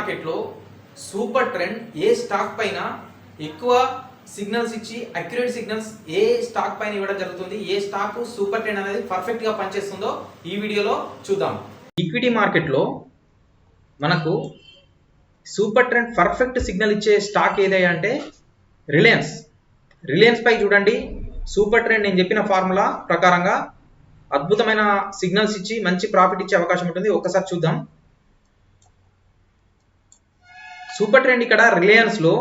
మార్కెట్లో super trend ఏ stock పైన ఎక్కువ సిగ్నల్స్ ఇచ్చి అక్యురేట్ సిగ్నల్స్ ఏ స్టాక్ పైన ఇవ్వడం జరుగుతుంది, ఏ స్టాక్ సూపర్ ట్రెండ్ అనేది పర్ఫెక్ట్ గా పనిచేస్తుందో ఈ వీడియోలో చూద్దాం. ఈక్విటీ మార్కెట్లో మనకు సూపర్ ట్రెండ్ పర్ఫెక్ట్ సిగ్నల్ ఇచ్చే స్టాక్ ఏదైనా అంటే రిలయన్స్ పై చూడండి. సూపర్ ట్రెండ్ నేను చెప్పిన ఫార్ములా ప్రకారంగా అద్భుతమైన సిగ్నల్స్ ఇచ్చి మంచి ప్రాఫిట్ ఇచ్చే అవకాశం ఉంటుంది. ఒక్కసారి చూద్దాం. సూపర్ ట్రెండ్ ఇక్కడ రిలయన్స్ లో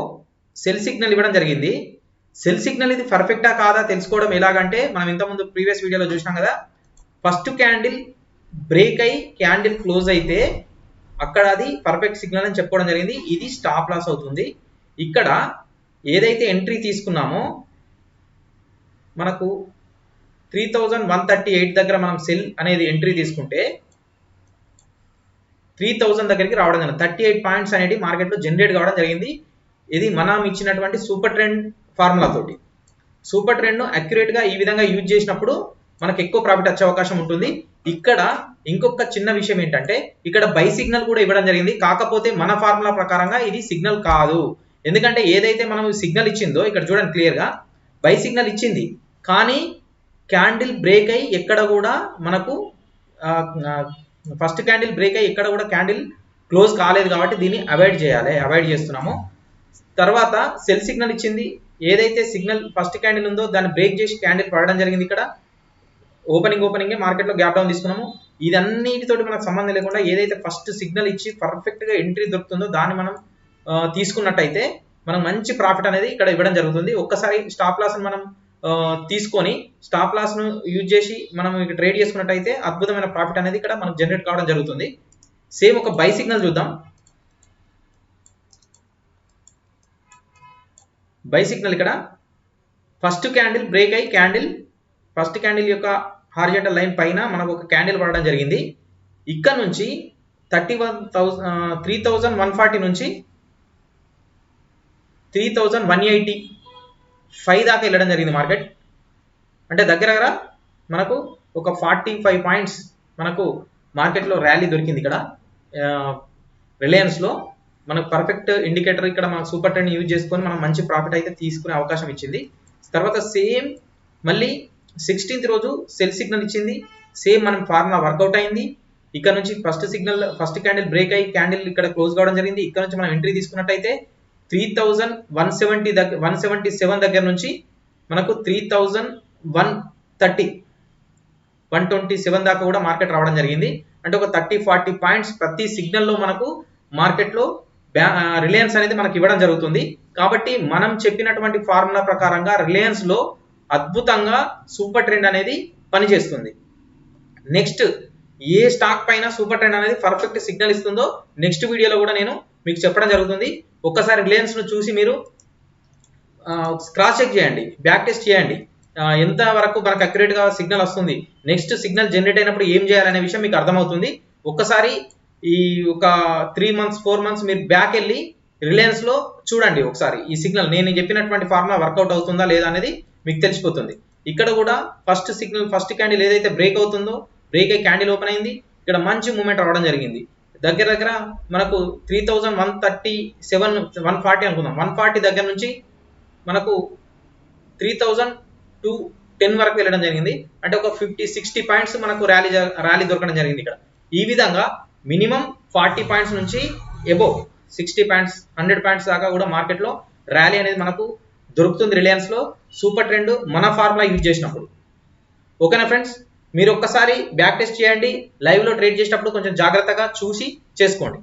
సెల్ సిగ్నల్ ఇవ్వడం జరిగింది. సెల్ సిగ్నల్ ఇది పర్ఫెక్టా కాదా తెలుసుకోవడం ఎలాగంటే, మనం ఇంతకుముందు ప్రీవియస్ వీడియోలో చూసినాం కదా. ఫస్ట్ క్యాండిల్ బ్రేక్ అయి క్యాండిల్ క్లోజ్ అయితే అక్కడ అది పర్ఫెక్ట్ సిగ్నల్ అని చెప్పుకోవడం జరిగింది. ఇది స్టాప్ లాస్ అవుతుంది. ఇక్కడ ఏదైతే ఎంట్రీ తీసుకున్నామో మనకు 3138 దగ్గర మనం సెల్ అనేది ఎంట్రీ తీసుకుంటే 3000 దగ్గరికి రావడం జరిగింది. 38 పాయింట్స్ అనేది మార్కెట్లో జనరేట్ కావడం జరిగింది. ఇది మనం ఇచ్చినటువంటి సూపర్ ట్రెండ్ ఫార్ములా తోటి. సూపర్ ట్రెండ్ అక్యురేట్ గా ఈ విధంగా యూజ్ చేసినప్పుడు మనకు ఎక్కువ ప్రాఫిట్ వచ్చే అవకాశం ఉంటుంది. ఇక్కడ ఇంకొక చిన్న విషయం ఏంటంటే, ఇక్కడ బై సిగ్నల్ కూడా ఇవ్వడం జరిగింది. కాకపోతే మన ఫార్ములా ప్రకారంగా ఇది సిగ్నల్ కాదు. ఎందుకంటే ఏదైతే మనం సిగ్నల్ ఇచ్చిందో ఇక్కడ చూడండి, క్లియర్ గా బై సిగ్నల్ ఇచ్చింది. కానీ క్యాండిల్ బ్రేక్ అయి ఎక్కడ కూడా మనకు ఫస్ట్ క్యాండిల్ బ్రేక్ అయ్యి ఎక్కడ కూడా క్యాండిల్ క్లోజ్ కాలేదు. కాబట్టి దీన్ని అవాయిడ్ చేస్తున్నాము. తర్వాత సెల్ సిగ్నల్ ఇచ్చింది. ఏదైతే సిగ్నల్ ఫస్ట్ క్యాండిల్ ఉందో దాన్ని బ్రేక్ చేసి క్యాండిల్ పడడం జరిగింది. ఇక్కడ ఓపెనింగ్ మార్కెట్లో గ్యాప్ డౌన్ తీసుకున్నాము. ఇదన్నిటితోటి మనకు సంబంధం లేకుండా ఏదైతే ఫస్ట్ సిగ్నల్ ఇచ్చి పర్ఫెక్ట్ గా ఎంట్రీ దొరుకుతుందో దాన్ని మనం తీసుకున్నట్టయితే మనం మంచి ప్రాఫిట్ అనేది ఇక్కడ ఇవ్వడం జరుగుతుంది. ఒక్కసారి స్టాప్ లాస్ మనం తీసుకొని స్టాప్ లాస్ ను యూజ్ చేసి మనం ట్రేడ్ చేసుకున్నట్టయితే అద్భుతమైన ప్రాఫిట్ అనేది ఇక్కడ మనకు జనరేట్ కావడం జరుగుతుంది. సేమ్ ఒక బై సిగ్నల్ చూద్దాం. బై సిగ్నల్ ఇక్కడ ఫస్ట్ క్యాండిల్ బ్రేక్ అయి ఫస్ట్ క్యాండిల్ యొక్క హారిజాంటల్ లైన్ పైన మనకు ఒక క్యాండిల్ పడడం జరిగింది. ఇక్కడ నుంచి 3140 నుంచి 3185 దాకా వెళ్ళడం జరిగింది మార్కెట్. అంటే దగ్గర మనకు ఒక 45 పాయింట్స్ మనకు మార్కెట్లో ర్యాలీ దొరికింది. ఇక్కడ రిలయన్స్ లో మనకు పర్ఫెక్ట్ ఇండికేటర్ ఇక్కడ మన సూపర్ ట్రెండ్ యూజ్ చేసుకొని మనం మంచి ప్రాఫిట్ అయితే తీసుకునే అవకాశం ఇచ్చింది. తర్వాత సేమ్ మళ్ళీ 16th రోజు సెల్ సిగ్నల్ ఇచ్చింది. సేమ్ మనం ఫార్ములా వర్కౌట్ అయింది. ఇక్కడ నుంచి ఫస్ట్ క్యాండిల్ బ్రేక్ అయ్యి క్యాండిల్ ఇక్కడ క్లోజ్ కావడం జరిగింది. ఇక్కడ నుంచి మనం ఎంట్రీ తీసుకున్నట్టయితే 3177 దగ్గర నుంచి మనకు 3127 దాకా కూడా మార్కెట్ రావడం జరిగింది. అంటే ఒక 30-40 పాయింట్స్ ప్రతి సిగ్నల్ లో మనకు మార్కెట్ లో రిలయన్స్ అనేది మనకి ఇవ్వడం జరుగుతుంది. కాబట్టి మనం చెప్పినటువంటి ఫార్ములా ప్రకారంగా రిలయన్స్ లో అద్భుతంగా సూపర్ ట్రెండ్ అనేది పనిచేస్తుంది. నెక్స్ట్ ఏ స్టాక్ పైన సూపర్ ట్రెండ్ అనేది పర్ఫెక్ట్ సిగ్నల్ ఇస్తుందో నెక్స్ట్ వీడియోలో కూడా నేను మీకు చెప్పడం జరుగుతుంది. ఒక్కసారి రిలయన్స్ ను చూసి మీరు క్రాస్ చెక్ చేయండి, బ్యాక్ టెస్ట్ చేయండి. ఎంత వరకు మనకు అక్యురేట్ గా సిగ్నల్ వస్తుంది, నెక్స్ట్ సిగ్నల్ జనరేట్ అయినప్పుడు ఏం చేయాలనే విషయం మీకు అర్థమవుతుంది. ఒక్కసారి ఈ ఒక 3 months 4 months మీరు బ్యాక్ వెళ్ళి రిలయన్స్ లో చూడండి. ఒకసారి ఈ సిగ్నల్ నేను చెప్పినటువంటి ఫార్ములా వర్కౌట్ అవుతుందా లేదా అనేది మీకు తెలిసిపోతుంది. ఇక్కడ కూడా ఫస్ట్ క్యాండిల్ ఏదైతే బ్రేక్ అవుతుందో, బ్రేక్ అయ్యి క్యాండిల్ ఓపెన్ అయింది. ఇక్కడ మంచి మూవ్మెంట్ రావడం జరిగింది. దగ్గర మనకు 3140 అనుకుందాం. 140 దగ్గర నుంచి మనకు 3210 వరకు వెళ్ళడం జరిగింది. అంటే ఒక 50-60 పాయింట్స్ మనకు ర్యాలీ దొరకడం జరిగింది. ఇక్కడ ఈ విధంగా మినిమం 40 పాయింట్స్ నుంచి ఎబో 60 పాయింట్స్ 100 పాయింట్స్ దాకా కూడా మార్కెట్ లో ర్యాలీ అనేది మనకు దొరుకుతుంది రిలయన్స్ లో సూపర్ ట్రెండ్ మన ఫార్ములా యూజ్ చేసినప్పుడు. ఓకేనా ఫ్రెండ్స్, మీరు ఒక్కసారి బ్యాక్ టెస్ట్ చేయండి. లైవ్ లో ట్రేడ్ చేసేటప్పుడు కొంచెం జాగ్రత్తగా చూసి చేసుకోండి.